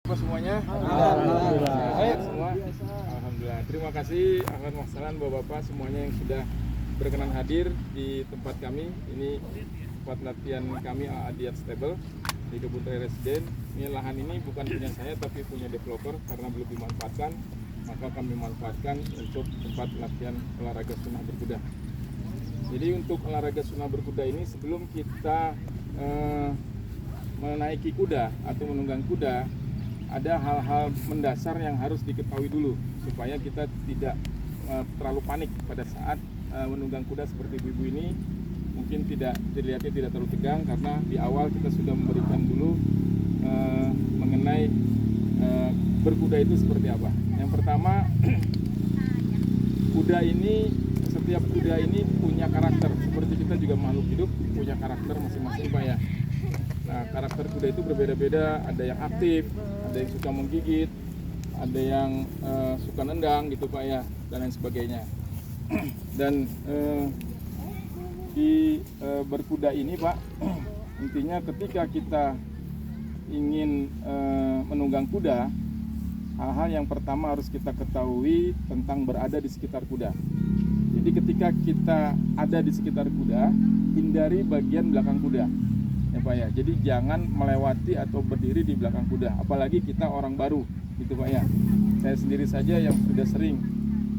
Apa semuanya? Alhamdulillah. Sehat semua. Alhamdulillah. Terima kasih akan wassalam Bapak-bapak semuanya yang sudah berkenan hadir di tempat kami. Ini tempat latihan kami Adiat Stable di Kebun Raya Residen. Ini lahan ini bukan punya saya tapi punya developer karena belum dimanfaatkan. Maka kami manfaatkan untuk tempat latihan olahraga sunnah berkuda. Jadi untuk olahraga sunnah berkuda ini sebelum kita menaiki kuda atau menunggang kuda, ada hal-hal mendasar yang harus diketahui dulu supaya kita tidak terlalu panik pada saat menunggang kuda seperti ibu-ibu ini. Mungkin dilihatnya tidak terlalu tegang karena di awal kita sudah memberikan dulu mengenai berkuda itu seperti apa. Yang pertama, setiap kuda ini punya karakter. Seperti kita juga makhluk hidup punya karakter masing-masing Pak ya. Nah, karakter kuda itu berbeda-beda. Ada yang aktif, ada yang suka menggigit, ada yang suka nendang gitu Pak ya, dan lain sebagainya. Dan di berkuda ini Pak, intinya ketika kita ingin menunggang kuda, hal-hal yang pertama harus kita ketahui tentang berada di sekitar kuda. Jadi ketika kita ada di sekitar kuda, hindari bagian belakang kuda ya Pak ya. Jadi jangan melewati atau berdiri di belakang kuda, apalagi kita orang baru gitu Pak ya. Saya sendiri saja yang sudah sering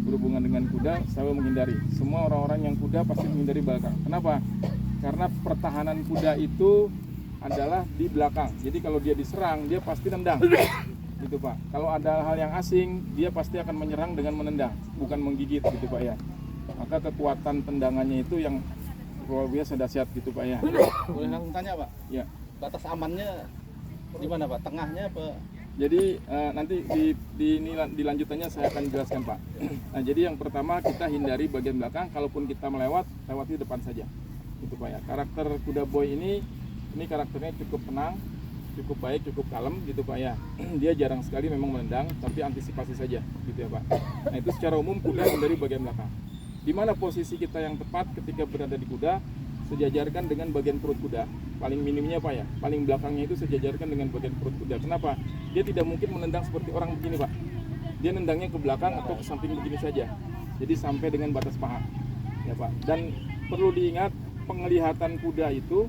berhubungan dengan kuda selalu menghindari. Semua orang-orang yang kuda pasti menghindari belakang. Kenapa? Karena pertahanan kuda itu adalah di belakang. Jadi kalau dia diserang, dia pasti nendang gitu Pak. Kalau ada hal yang asing, dia pasti akan menyerang dengan menendang, bukan menggigit gitu Pak ya. Maka kekuatan tendangannya itu yang luar biasa dahsyat gitu Pak ya. Boleh langsung tanya Pak? Ya. Batas amannya di mana Pak? Tengahnya apa? Jadi nanti di lanjutannya saya akan jelaskan Pak. Nah, jadi yang pertama kita hindari bagian belakang. Kalaupun kita lewati depan saja gitu Pak ya. Karakter kuda boy ini karakternya cukup tenang, cukup baik, cukup kalem gitu Pak ya. Dia jarang sekali memang menendang, tapi antisipasi saja gitu ya Pak. Nah, itu secara umum kuda hindari bagian belakang. Di mana posisi kita yang tepat ketika berada di kuda, sejajarkan dengan bagian perut kuda. Paling minimnya Pak ya, paling belakangnya itu sejajarkan dengan bagian perut kuda. Kenapa? Dia tidak mungkin menendang seperti orang begini Pak. Dia nendangnya ke belakang atau ke samping begini saja. Jadi sampai dengan batas paha ya Pak. Dan perlu diingat, penglihatan kuda itu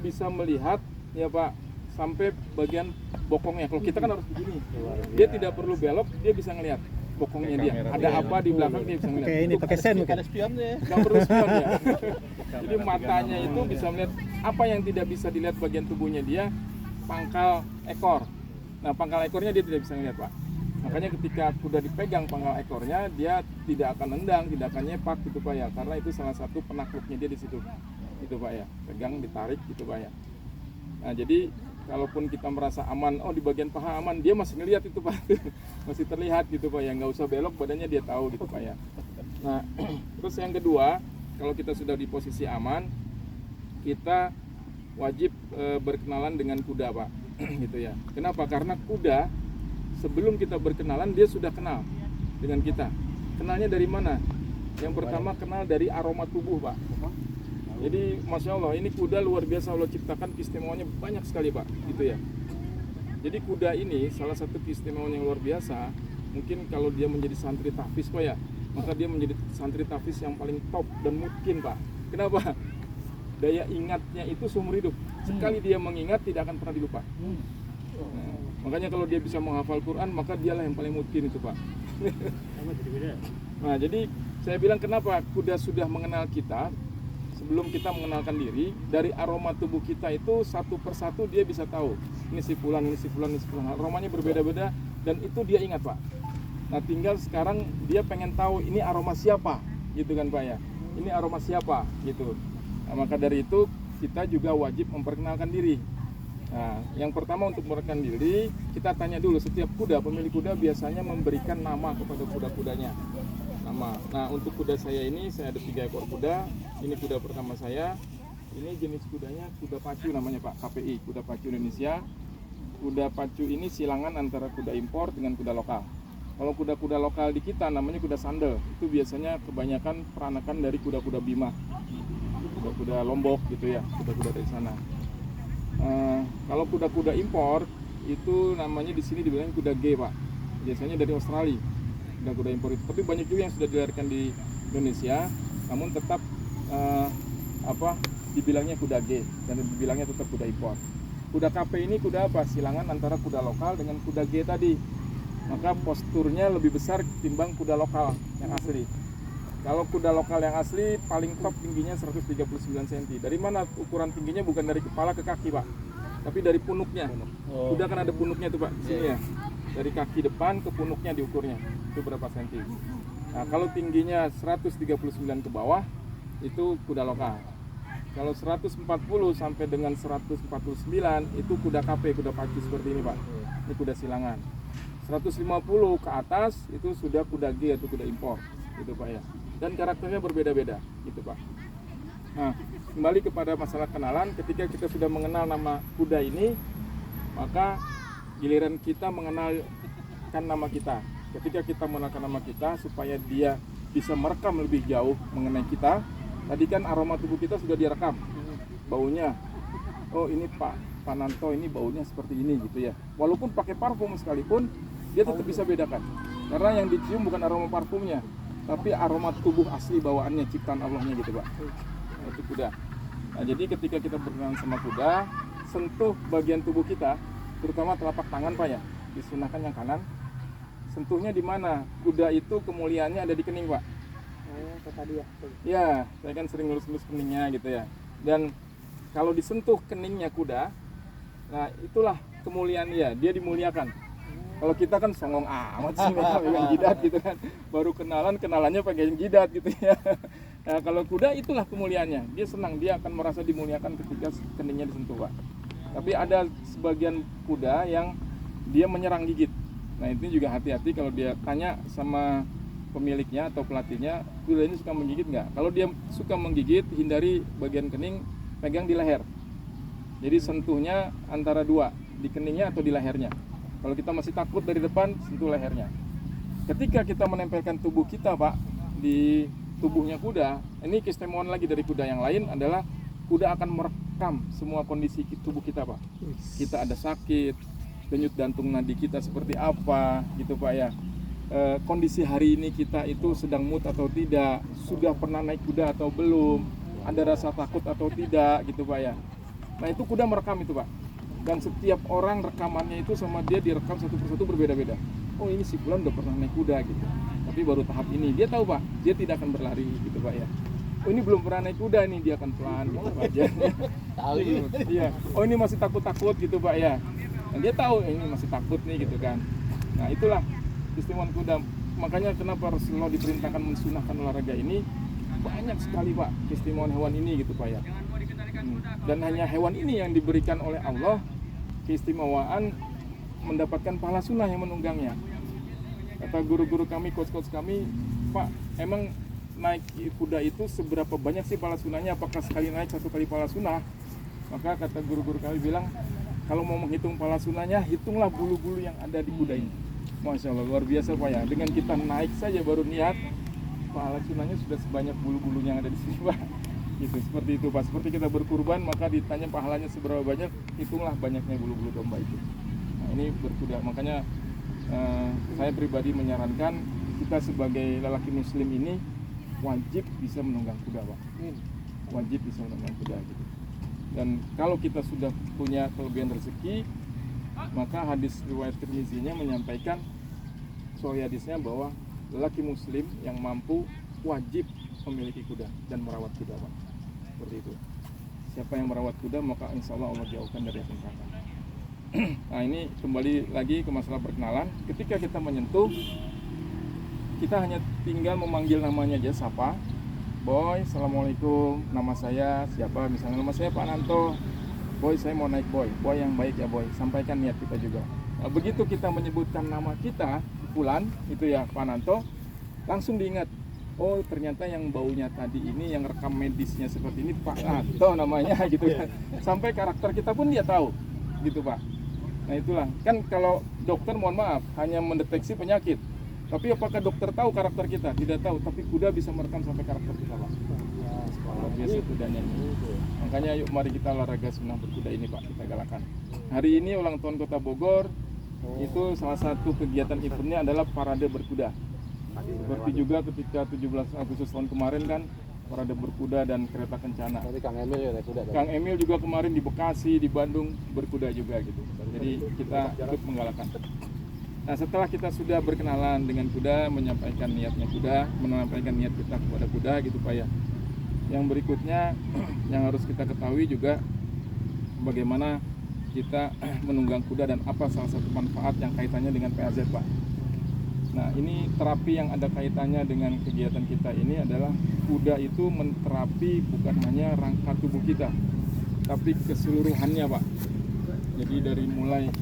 bisa melihat ya Pak sampai bagian bokongnya. Kalau kita kan harus begini, dia tidak perlu belok, dia bisa ngelihat bokongnya dia. Ada apa di belakang dia bisa ngelihat. Oke, ini pakai sen mungkin. Ada spionnya. Nggak perlu spion ya. Jadi matanya itu bisa melihat apa yang tidak bisa dilihat bagian tubuhnya dia, pangkal ekor. Nah, pangkal ekornya dia tidak bisa ngelihat Pak. Makanya ketika kuda dipegang pangkal ekornya, dia tidak akan nendang, tidak akan nyepak gitu Pak ya. Karena itu salah satu penakluknya dia di situ. Gitu Pak ya. Pegang, ditarik gitu Pak ya. Nah, jadi kalaupun kita merasa aman, oh di bagian paha aman, dia masih ngelihat itu Pak. Masih terlihat gitu Pak ya, nggak usah belok, badannya dia tahu gitu Pak ya. Nah, terus yang kedua, kalau kita sudah di posisi aman, kita wajib berkenalan dengan kuda Pak. Gitu ya. Kenapa? Karena kuda sebelum kita berkenalan dia sudah kenal dengan kita. Kenalnya dari mana? Yang pertama kenal dari aroma tubuh Pak. Jadi Masya Allah, ini kuda luar biasa Allah ciptakan, keistimewanya banyak sekali Pak, gitu ya. Jadi kuda ini salah satu keistimewaan yang luar biasa. Mungkin kalau dia menjadi santri tahfiz Pak ya, maka dia menjadi santri tahfiz yang paling top dan mungkin Pak. Kenapa? Daya ingatnya itu seumur hidup. Sekali dia mengingat tidak akan pernah dilupa. Nah, makanya kalau dia bisa menghafal Quran, maka dialah yang paling mungkin itu Pak. Nah, jadi saya bilang kenapa kuda sudah mengenal kita. Sebelum kita mengenalkan diri, dari aroma tubuh kita itu satu persatu dia bisa tahu ini si fulan, ini si fulan, ini si fulan. Aromanya berbeda-beda dan itu dia ingat Pak. Nah, tinggal sekarang dia pengen tahu ini aroma siapa gitu kan Pak ya. Ini aroma siapa gitu. Nah, maka dari itu kita juga wajib memperkenalkan diri. Nah, yang pertama untuk memperkenalkan diri, kita tanya dulu setiap kuda, pemilik kuda biasanya memberikan nama kepada kuda-kudanya. Nama. Nah, untuk kuda saya ini, saya ada 3 ekor kuda. Ini kuda pertama saya. Ini jenis kudanya kuda pacu namanya Pak, KPI, kuda pacu Indonesia. Kuda pacu ini silangan antara kuda impor dengan kuda lokal. Kalau kuda-kuda lokal di kita namanya kuda sandal. Itu biasanya kebanyakan peranakan dari kuda-kuda Bima, kuda-kuda Lombok gitu ya, kuda-kuda dari sana. Kalau kuda-kuda impor itu namanya di sini dibilang kuda G, Pak. Biasanya dari Australia, kuda-kuda impor itu. Tapi banyak juga yang sudah dilahirkan di Indonesia, namun tetap dibilangnya kuda G dan dibilangnya tetap kuda impor. Kuda KP ini kuda apa? Silangan antara kuda lokal dengan kuda G tadi. Maka posturnya lebih besar ketimbang kuda lokal yang asli. Kalau kuda lokal yang asli paling top tingginya 139 cm. Dari mana ukuran tingginya? Bukan dari kepala ke kaki, Pak, tapi dari punuknya. Kuda kan ada punuknya tuh, Pak, di sini ya. Dari kaki depan ke punuknya diukurnya. Itu berapa senti. Nah, kalau tingginya 139 ke bawah itu kuda lokal. Kalau 140 sampai dengan 149 itu kuda KP, kuda pacu seperti ini, Pak. Ini kuda silangan. 150 ke atas itu sudah kuda G atau kuda impor, gitu, Pak ya. Dan karakternya berbeda-beda, gitu, Pak. Nah, kembali kepada masalah kenalan. Ketika kita sudah mengenal nama kuda ini, maka giliran kita mengenalkan nama kita. Ketika kita mengenalkan nama kita, supaya dia bisa merekam lebih jauh mengenai kita. Tadi kan aroma tubuh kita sudah direkam, baunya. Oh, ini Pak Nanto, ini baunya seperti ini, gitu ya. Walaupun pakai parfum sekalipun, dia tetap bisa bedakan. Karena yang dicium bukan aroma parfumnya, tapi aroma tubuh asli bawaannya, ciptaan Allahnya, gitu, Pak. Nah, itu kuda. Nah, jadi ketika kita berkenalan sama kuda, sentuh bagian tubuh kita, terutama telapak tangan, Pak ya, disunahkan yang kanan. Sentuhnya di mana? Kuda itu kemuliaannya ada di kening, Pak. Tadi ya. Ya, saya kan sering ngelus-ngelus keningnya, gitu ya. Dan kalau disentuh keningnya kuda, nah itulah kemuliaan dia dimuliakan. Kalau kita kan songong amat sih, pegang jidat gitu kan. Baru kenalannya pegang jidat gitu ya. Nah, kalau kuda itulah kemuliaannya. Dia senang, dia akan merasa dimuliakan ketika keningnya disentuh, Pak. Tapi ada sebagian kuda yang dia menyerang gigit. Nah, itu juga hati-hati kalau dia tanya sama pemiliknya atau pelatihnya, kuda ini suka menggigit nggak? Kalau dia suka menggigit, hindari bagian kening, pegang di leher. Jadi sentuhnya antara dua, di keningnya atau di lehernya. Kalau kita masih takut dari depan, sentuh lehernya. Ketika kita menempelkan tubuh kita, Pak, di tubuhnya kuda, ini keistimewaan lagi dari kuda yang lain adalah kuda akan merekam semua kondisi tubuh kita, Pak. Kita ada sakit, denyut jantung nadi kita seperti apa, gitu, Pak ya. Kondisi hari ini kita itu sedang mood atau tidak, sudah pernah naik kuda atau belum, ada rasa takut atau tidak, gitu, Pak ya. Nah, itu kuda merekam itu, Pak. Dan setiap orang rekamannya itu sama dia direkam satu persatu berbeda-beda. Oh, ini si Fulan udah pernah naik kuda gitu, tapi baru tahap ini. Dia tahu, Pak, dia tidak akan berlari, gitu, Pak ya. Oh, ini belum pernah naik kuda nih, dia akan pelan gitu aja. Tahu gitu. Iya. Oh, ini masih takut-takut gitu, Pak ya. Nah, dia tahu ini masih takut nih, gitu kan. Nah, itulah keistimewaan kuda. Makanya kenapa Rasulullah diperintahkan mensunahkan olahraga ini, banyak sekali, Pak, keistimewaan hewan ini, gitu, Pak ya. Dan hanya hewan ini yang diberikan oleh Allah keistimewaan mendapatkan pahala sunnah yang menunggangnya. Kata guru-guru kami, coach-coach kami, Pak, emang naik kuda itu seberapa banyak sih pahala sunnahnya? Apakah sekali naik satu kali pahala sunnah? Maka kata guru-guru kami bilang, kalau mau menghitung pahala sunnahnya, hitunglah bulu-bulu yang ada di kuda ini. Masya Allah, luar biasa, Pak ya. Dengan kita naik saja baru niat, pahala sunnahnya sudah sebanyak bulu-bulu yang ada di sini, Pak. Gitu, seperti itu, Pak. Seperti kita berkurban, maka ditanya pahalanya seberapa banyak, hitunglah banyaknya bulu-bulu domba itu. Nah, ini berkuda. Makanya saya pribadi menyarankan kita sebagai lelaki muslim ini wajib bisa menunggang kuda, Pak. Wajib bisa menunggang kuda gitu. Dan kalau kita sudah punya kelebihan rezeki, maka hadis riwayat Tirmizinya menyampaikan soal hadisnya bahwa lelaki muslim yang mampu wajib memiliki kuda dan merawat kuda, Pak. Seperti itu. Siapa yang merawat kuda, maka insya Allah Allah jauhkan dari api neraka. Nah, ini kembali lagi ke masalah perkenalan. Ketika kita menyentuh, kita hanya tinggal memanggil namanya aja, sapa. Boy, assalamualaikum, nama saya siapa? Misalnya nama saya Pak Nanto. Boy, saya mau naik, Boy. Boy yang baik ya, Boy. Sampaikan niat kita juga. Nah, begitu kita menyebutkan nama kita, Fulan, itu ya Pak Nanto, langsung diingat. Oh, ternyata yang baunya tadi ini, yang rekam medisnya seperti ini Pak Nanto namanya, gitu kan. Sampai karakter kita pun dia tahu, gitu, Pak. Nah, itulah. Kan kalau dokter, mohon maaf, hanya mendeteksi penyakit. Tapi apakah dokter tahu karakter kita? Tidak tahu. Tapi kuda bisa merekam sampai karakter kita, Pak. Luar biasa kudanya ini. Makanya yuk mari kita olahraga sunnah berkuda ini, Pak. Kita galakan. Hari ini ulang tahun Kota Bogor, itu salah satu kegiatan eventnya adalah parade berkuda. Seperti juga ketika 17 Agustus tahun kemarin kan, parade berkuda dan kereta kencana. Tadi Kang Emil ya naik kuda. Kang Emil juga kemarin di Bekasi, di Bandung berkuda juga gitu. Jadi kita ikut menggalakkan. Nah, setelah kita sudah berkenalan dengan kuda, menyampaikan niatnya kuda, menyampaikan niat kita kepada kuda gitu Pak ya. Yang berikutnya yang harus kita ketahui juga bagaimana kita menunggang kuda dan apa salah satu manfaat yang kaitannya dengan PAZ Pak. Nah, ini terapi yang ada kaitannya dengan kegiatan kita ini adalah kuda itu menterapi bukan hanya rangka tubuh kita, tapi keseluruhannya Pak. Jadi dari mulai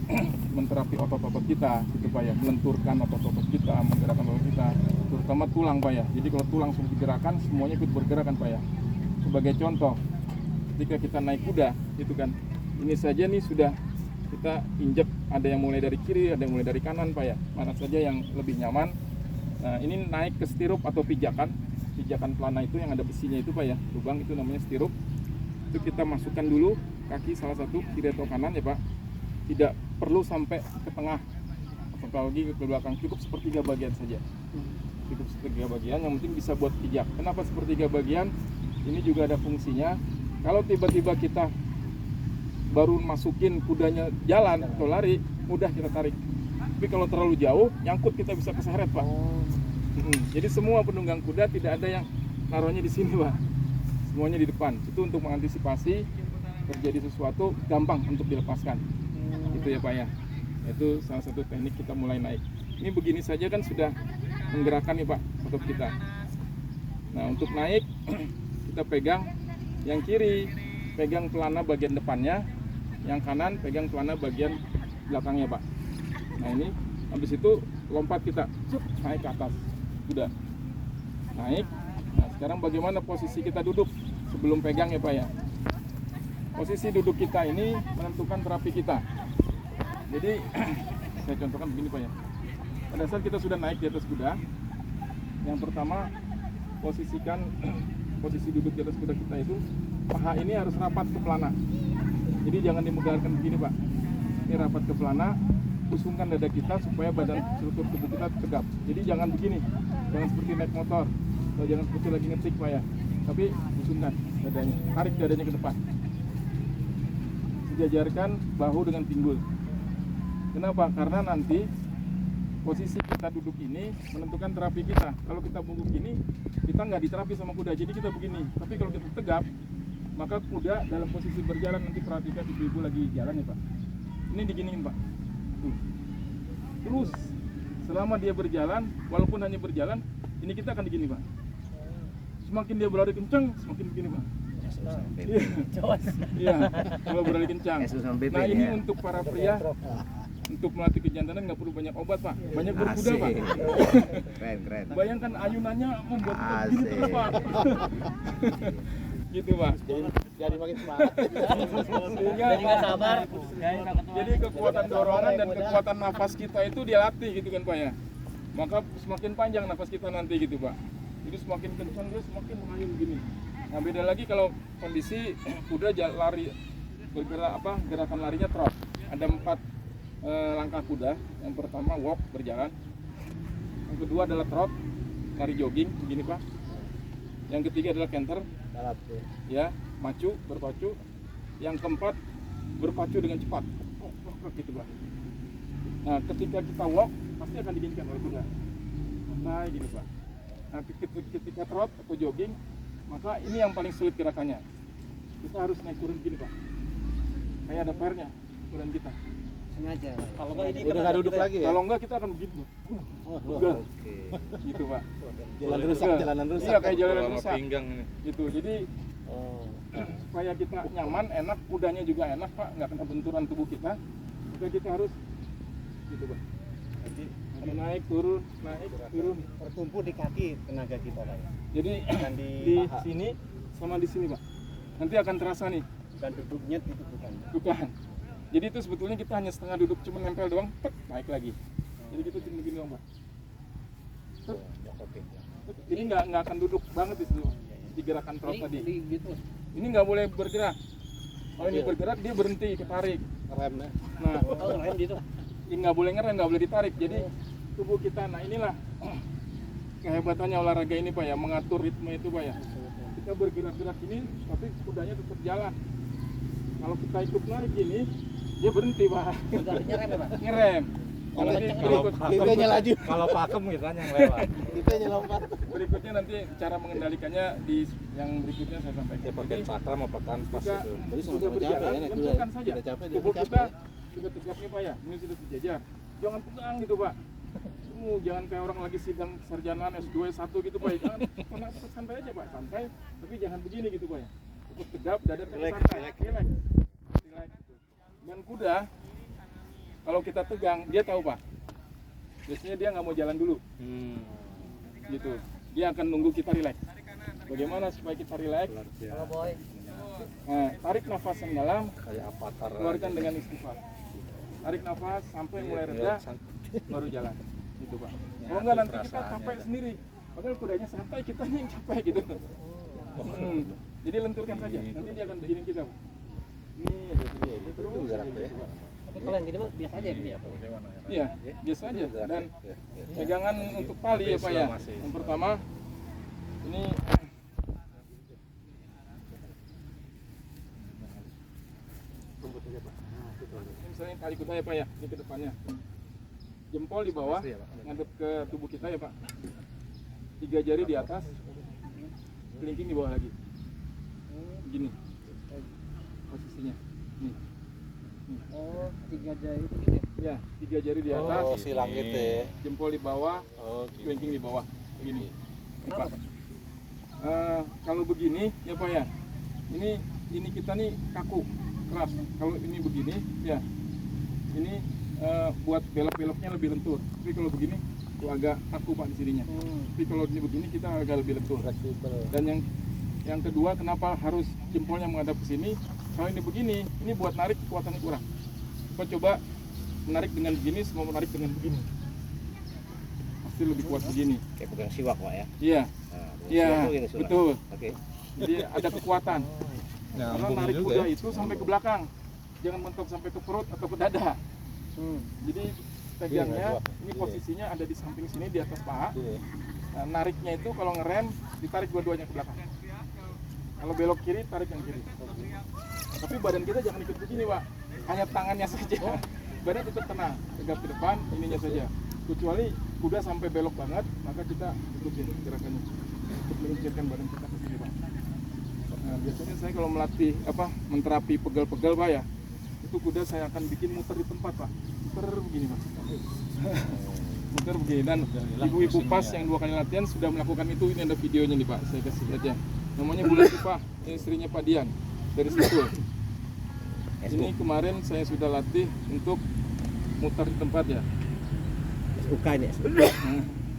menterapi otot-otot kita, gitu Pak ya, melenturkan otot-otot kita, menggerakkan otot kita, terutama tulang Pak ya. Jadi kalau tulang sudah digerakkan, semuanya ikut bergerak kan Pak ya. Sebagai contoh, ketika kita naik kuda, itu kan, ini saja nih sudah kita injek, ada yang mulai dari kiri, ada yang mulai dari kanan Pak ya. Mana saja yang lebih nyaman. Nah, ini naik ke stirrup atau pijakan pelana itu yang ada besinya itu Pak ya, lubang itu namanya stirrup. Itu kita masukkan dulu kaki salah satu, kiri atau kanan ya Pak. Tidak perlu sampai ke tengah apalagi ke belakang, cukup sepertiga bagian saja. Cukup sepertiga bagian, yang penting bisa buat pijak. Kenapa sepertiga bagian? Ini juga ada fungsinya. Kalau tiba-tiba kita baru masukin kudanya jalan atau lari, mudah kita tarik. Tapi kalau terlalu jauh, nyangkut kita bisa keseret Pak. Jadi semua penunggang kuda tidak ada yang naruhnya di sini Pak. Semuanya di depan. Itu untuk mengantisipasi terjadi sesuatu gampang untuk dilepaskan. Itu ya Pak ya. Itu salah satu teknik kita mulai naik. Ini begini saja kan sudah menggerakkan nih Pak otot kita. Nah, untuk naik kita pegang yang kiri pegang pelana bagian depannya, yang kanan pegang pelana bagian belakangnya Pak. Nah, ini habis itu lompat kita naik ke atas. Sudah. Naik. Nah, sekarang bagaimana posisi kita duduk sebelum pegang ya Pak ya. Posisi duduk kita ini menentukan terapi kita. Jadi saya contohkan begini Pak ya. Pada saat kita sudah naik di atas kuda, yang pertama posisikan posisi duduk di atas kuda kita itu, paha ini harus rapat ke pelana. Jadi jangan dimegahkan begini Pak. Ini rapat ke pelana, usungkan dada kita supaya badan struktur tubuh kita tegap. Jadi jangan begini, jangan seperti naik motor, atau jangan seperti lagi ngetik Pak ya. Tapi usungkan dadanya, tarik dadanya ke depan. Sejajarkan bahu dengan pinggul. Kenapa? Karena nanti posisi kita duduk ini menentukan terapi kita. Kalau kita bungkuk gini, kita nggak diterapi sama kuda, jadi kita begini. Tapi kalau kita tegap, maka kuda dalam posisi berjalan, nanti perhatikan ibu-ibu lagi jalan ya Pak. Ini diginiin Pak. Tuh. Terus selama dia berjalan, walaupun hanya berjalan, ini kita akan digini Pak. Semakin dia berlari kencang, semakin begini Pak. Iya, kalau berlari kencang. Nah, ini untuk para pria, untuk melatih kejantanan nggak perlu banyak obat Pak, banyak berkuda Pak. Keren. Bayangkan ayunannya membuat kita begini terus Pak. Gitu Pak. Jadi makin semangat. Jadi nggak sabar. Jadi kekuatan dorongan dan kekuatan nafas kita itu dilatih gitu kan Pak ya. Maka semakin panjang nafas kita nanti gitu Pak. Jadi semakin kencang dia semakin mengayun begini. Nah, beda lagi kalau kondisi kuda lari bergerak gerakan larinya trot. Ada 4 langkah kuda. Yang pertama walk, berjalan. Yang kedua adalah trot, lari jogging begini Pak. Yang ketiga adalah canter, ya, macu, berpacu. Yang keempat berpacu dengan cepat, gitu Pak. Nah, ketika kita walk pasti akan diginikan oleh kuda. Nah, gini Pak. Nah, ketika trot atau jogging, maka ini yang paling sulit gerakannya. Kita harus naik turun gini Pak. Kayak ada pernya turun kita. Sengaja. Kalau enggak ini udah nggak duduk lagi ya? Kalau enggak kita akan begitu. Udah. Gitu Pak. Jalanan rusak. Iya, kayak jalanan rusak. Pinggang ini. Gitu. Jadi supaya kita nyaman, enak, kudanya juga enak Pak, nggak kena benturan tubuh kita. Maka kita harus gitu Pak. Jadi naik turun. Tertumpu di kaki tenaga kita Pak. Jadi di sini sama di sini Pak. Nanti akan terasa nih. Bukan duduknya itu bukan. Bukan. Jadi itu sebetulnya kita hanya setengah duduk, cuma nempel doang, naik lagi. Jadi kita cuma begini doang Pak. Jadi nggak akan duduk banget di situ. Di gerakan trot tadi. Ini nggak boleh bergerak. Kalau ini bergerak dia berhenti, ketarik. Remnya. Nah, Oh, rem gitu. nggak boleh ngerem, nggak boleh ditarik. Jadi tubuh kita, nah inilah kehebatannya olahraga ini Pak ya, mengatur ritme itu Pak ya. Kita bergerak-gerak ini, tapi kudanya tetap jalan. Kalau kita ikut narik gini, dia berhenti Pak. Udaranya rem ya, Pak? Ngerem. Kalau Nanti kenceng Kitanya laju. Kalau pakem kita yang lewat. Kitanya lompat. berikutnya nanti cara mengendalikannya di yang berikutnya saya sampaikan. Ya pakai Jadi, sakram apa kanvas Jika itu. Jadi sudah sama-sama berjalan, capek ya, naik kuda ya? lenturkan saja. Tidak capek, Tubuh tidak kita capek. sudah tegak nih Pak ya, ini sudah sejajar. Jangan tegang gitu Pak. Jangan kayak orang lagi sidang sarjana S2, S1 gitu Pak. Jangan, santai aja Pak, santai. Tapi jangan begini gitu Pak ya. Cukup tegap, dada Relax, santai. relax. Relax. Relax gitu. Dan kuda, kalau kita tegang, dia tahu Pak. Biasanya dia nggak mau jalan dulu. Gitu. Dia akan nunggu kita relax. Bagaimana supaya kita relax? Kalau boy. Nah, tarik nafas yang dalam, Kayak avatar. keluarkan dengan istighfar. Tarik nafas sampai mulai reda, baru jalan. Gitu Pak. Kalau enggak nanti kita capek sendiri. Padahal kudanya santai, kita nih yang capek gitu. Jadi lenturkan saja. Nanti dia akan begini kita. Ini ada dia. Itu terus. Tapi kalau yang gini mah biasa aja gini ya, Pak. Iya, biasa aja. Dan pegangan untuk tali ya Pak ya. Yang pertama ini misalnya tali kuda ya Pak ya, ini ke depannya. Jempol di bawah, ngadep ke tubuh kita ya Pak. 3 jari di atas, kelingking di bawah lagi. Begini posisinya. Nih. Oh, 3 jari itu gitu ya? Ya, 3 jari di atas, Oh, silang gitu ya. jempol di bawah, Oh, kelingking di bawah. Begini. Kenapa, Pak? Kalau begini ya Pak ya, ini kita nih kaku, keras. Kalau ini begini ya, ini buat belok-beloknya lebih lentur. Tapi kalau begini tuh agak kaku Pak di sininya. Tapi kalau ini begini kita agak lebih lentur. Dan yang kedua, kenapa harus jempolnya menghadap ke sini? Kalau ini begini, ini buat narik kekuatannya kurang. Kita coba menarik dengan begini, semua menarik dengan begini. Pasti lebih kuat begini. Kayak pegang siwak Pak ya. Iya, iya, betul. Oke. Jadi ada kekuatan. Karena narik kuda itu sampai ke belakang, jangan mentok sampai ke perut atau ke dada. Jadi pegangnya, ini posisinya ada di samping sini di atas paha. Nah, nariknya itu kalau ngerem ditarik dua-duanya ke belakang. Kalau belok kiri tarik yang kiri. Tapi badan kita jangan ikut begini Pak, hanya tangannya saja. Badan tetap tenang, tegap ke depan, ininya saja. Kecuali kuda sampai belok banget, maka kita ikutin gerakannya untuk meluncurkan badan kita ke sini Pak. Nah, biasanya saya kalau melatih menterapi pegel-pegel Pak ya, itu kuda saya akan bikin muter di tempat Pak, muter begini Pak, muter begini. Dan ibu-ibu pas yang 2 kali latihan sudah melakukan itu. Ini ada videonya nih Pak, saya kasih lihat ya. Namanya Bu Lati Pak, istrinya Pak Dian dari Sentul. Ini kemarin saya sudah latih untuk muter di tempat ya. SUK ini.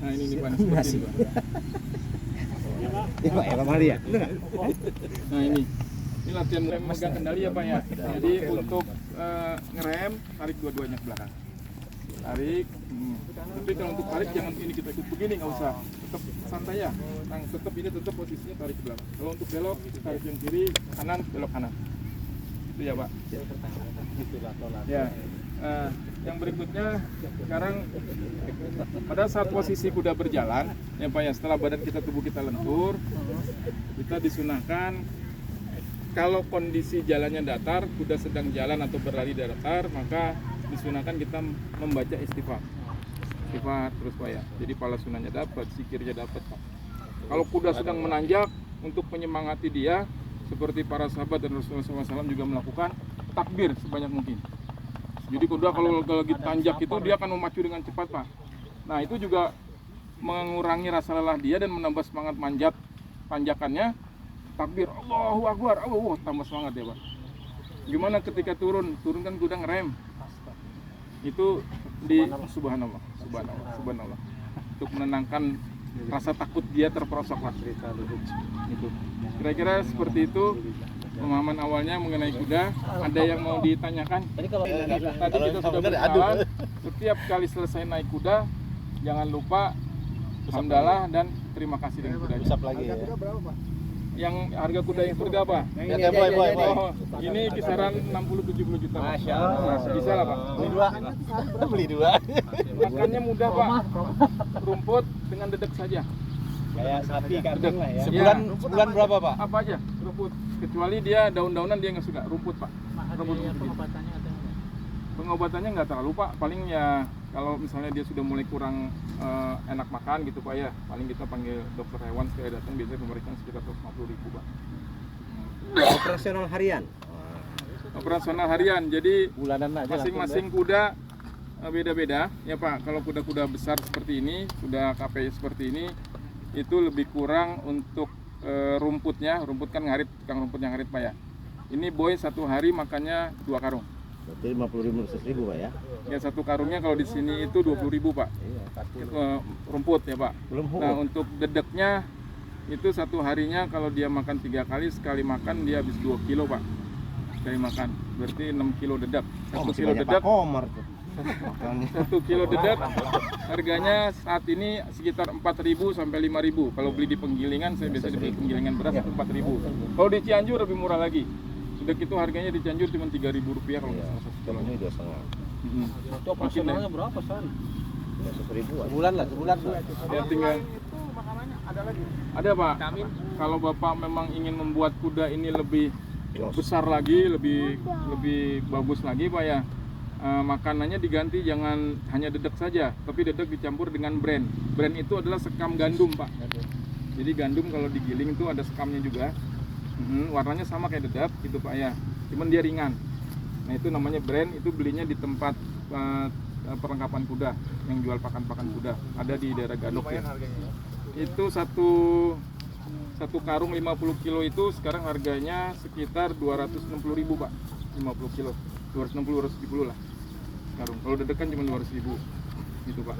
Nah ini nih Pak, seperti ini Pak. Ya Pak, ya Pak Mali ya. Nah ini latihan memegang kendali ya Pak ya. Jadi untuk ngerem, tarik dua-duanya ke belakang. Tarik. Tapi kalau untuk tarik jangan ini kita ikut begini, nggak usah. Tetap santai ya. Tetap ini tetap posisinya tarik ke belakang. Kalau untuk belok, tarik yang kiri, kanan, belok kanan. Itu ya Pak. Ya. Yang berikutnya sekarang pada saat posisi kuda berjalan ya Pak ya, setelah badan kita, tubuh kita lentur, kita disunahkan kalau kondisi jalannya datar, kuda sedang jalan atau berlari datar, maka disunahkan kita membaca istighfar terus Pak ya. Jadi pala sunahnya dapat, zikirnya dapat Pak. Kalau kuda sedang menanjak, untuk menyemangati dia seperti para sahabat dan Rasulullah SAW juga melakukan takbir sebanyak mungkin. Jadi kuda kalau lagi tanjak itu dia akan memacu dengan cepat Pak. Nah itu juga mengurangi rasa lelah dia dan menambah semangat manjat tanjakannya. Takbir Allahu Akbar, tambah semangat ya Pak. Gimana ketika turunkan kuda ngerem, itu di subhanallah untuk menenangkan rasa takut dia terperosok Pak. Itu kira-kira seperti itu pemahaman awalnya mengenai kuda. Ada yang mau ditanyakan? Jadi kalau Tadi kita sudah berjalan, setiap kali selesai naik kuda jangan lupa hamdalah dan terima kasih dengan kudanya. Usap lagi ya. yang harga kuda yang surga apa? Ya, boy. Oh, ini kisaran 60-70 juta. Pak. Masya Allah. Bisa lah Pak. Beli dua. Makannya mudah Pak. Rumput dengan dedek saja. Kayak sapi kandang lah ya. Sebulan berapa Pak? Apa aja rumput. Kecuali dia daun-daunan dia nggak suka rumput Pak. Rumput. Pengobatannya nggak terlalu Pak. Paling ya kalau misalnya dia sudah mulai kurang enak makan gitu Pak ya. Paling kita panggil dokter hewan supaya datang, biasanya pemeriksaan sekitar 150.000 Pak. Operasional harian. Operasional harian. Jadi Bulanan aja. masing-masing kuda beda-beda ya Pak. Kalau kuda-kuda besar seperti ini, kuda KPI seperti ini, itu lebih kurang untuk rumputnya. Rumput kan ngarit, tukang rumput yang ngarit Pak ya. Ini boy satu hari makannya 2 karung. Berarti 50.000 Pak ya. Ya satu karungnya kalau di sini itu 20.000 Pak. Rumput ya Pak. Belum Nah untuk dedeknya itu satu harinya kalau dia makan 3 kali, sekali makan dia habis 2 kilo Pak. Sekali makan, berarti 6 kilo dedek. 1 kilo dedek, Komar tuh. 1 kilo dedek harganya saat ini sekitar 4.000 sampai 5.000. Kalau beli di penggilingan, saya biasa beli penggilingan beras 4.000. Kalau di Cianjur lebih murah lagi. Dedek itu harganya di Cianjur cuma 3.000 rupiah kalau nggak salah 1 kilo. Ini 2,5. Itu operasionalnya berapa San? 100.000. Sebulan lah. Ya tinggal ada Pak. Kalau Bapak memang ingin membuat kuda ini lebih besar lagi, lebih bagus lagi Pak ya. Makanannya diganti, jangan hanya dedek saja, tapi dedek dicampur dengan bran. Bran itu adalah sekam gandum Pak. Jadi gandum kalau digiling itu ada sekamnya juga. Warnanya sama kayak dedek gitu Pak ya. Cuman dia ringan. Nah itu namanya bran, itu belinya di tempat perlengkapan kuda yang jual pakan-pakan kuda. Ada di daerah Gadok ya. Itu satu karung 50 kilo itu sekarang harganya sekitar 260.000 Pak. 50 kilo 260-270 lah karung. Kalau dedek kan cuma 200.000 gitu Pak.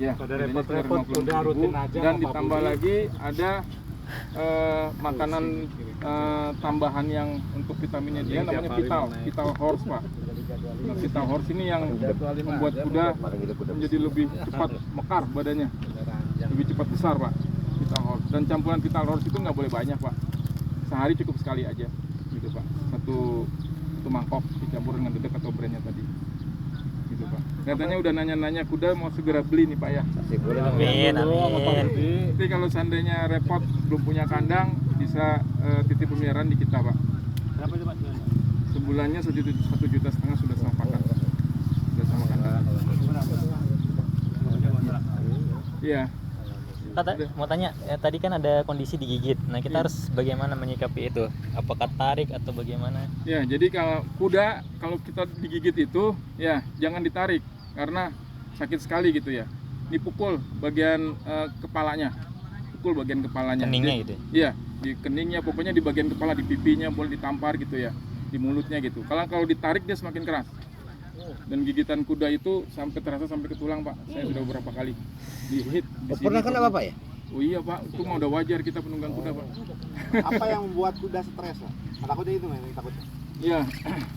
Ya, repot-repot kuda rutin aja. dan ditambah lagi ada makanan tambahan yang untuk vitaminnya dia namanya Vital Horse Pak. Nah, Vital Horse ini yang membuat kuda menjadi lebih cepat mekar badannya, lebih cepat besar Pak. Vital Horse, dan campuran Vital Horse itu nggak boleh banyak Pak, sehari cukup sekali aja gitu Pak. Satu mangkok dicampur dengan dedek atau brandnya tadi gitu Pak. Katanya udah nanya-nanya kuda mau segera beli nih Pak ya. Amin. Tapi kalau seandainya repot belum punya kandang, bisa titip pemeliharaan di kita Pak. Berapa itu Pak? Sebulannya 1,5 juta sudah sama pakan, sudah sama kandang. Iya. Mau tanya, tadi kan ada kondisi digigit. Nah, kita harus bagaimana menyikapi itu? Apakah tarik atau bagaimana? Ya, jadi kalau kuda kalau kita digigit itu ya jangan ditarik karena sakit sekali gitu ya. Dipukul bagian kepalanya. Pukul bagian kepalanya. Keningnya gitu. Iya, di keningnya, pokoknya di bagian kepala, di pipinya boleh ditampar gitu ya. Di mulutnya gitu. Kalau ditarik dia semakin keras. Dan gigitan kuda itu terasa sampai ke tulang Pak. Saya sudah beberapa kali dihit di sini. Pernah kena Bapak ya? Oh iya Pak, itu mah udah wajar kita penunggang kuda Pak. Apa yang membuat kuda stres Pak? Takutnya itu yang takutnya. Iya,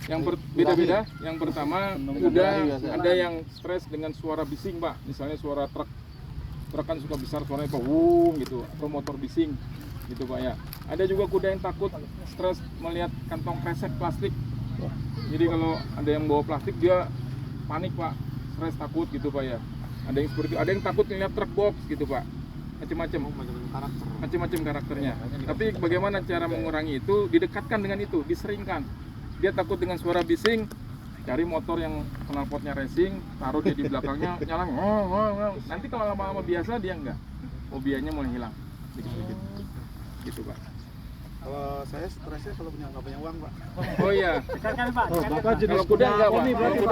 yang beda-beda. Yang pertama, kuda ada yang stres dengan suara bising Pak. Misalnya suara truk kan suka besar suaranya Pak, wung gitu, atau motor bising gitu Pak ya. Ada juga kuda yang takut stres melihat kantong kresek plastik. Jadi kalau ada yang bawa plastik dia panik Pak, stres takut gitu Pak ya. Ada yang seperti ada yang takut ngeliat truk box gitu Pak. Macam-macam karakternya. Tapi bagaimana cara mengurangi itu? Didekatkan dengan itu, diseringkan. Dia takut dengan suara bising, cari motor yang knalpotnya racing, taruh dia di belakangnya, nyala. Nanti kalau lama-lama biasa dia enggak, fobianya mulai hilang. Dikit-dikit. Gitu Pak. Kalau saya stresnya kalau nggak punya uang Pak. Oh iya. Bapak Kalau kuda enggak Pak.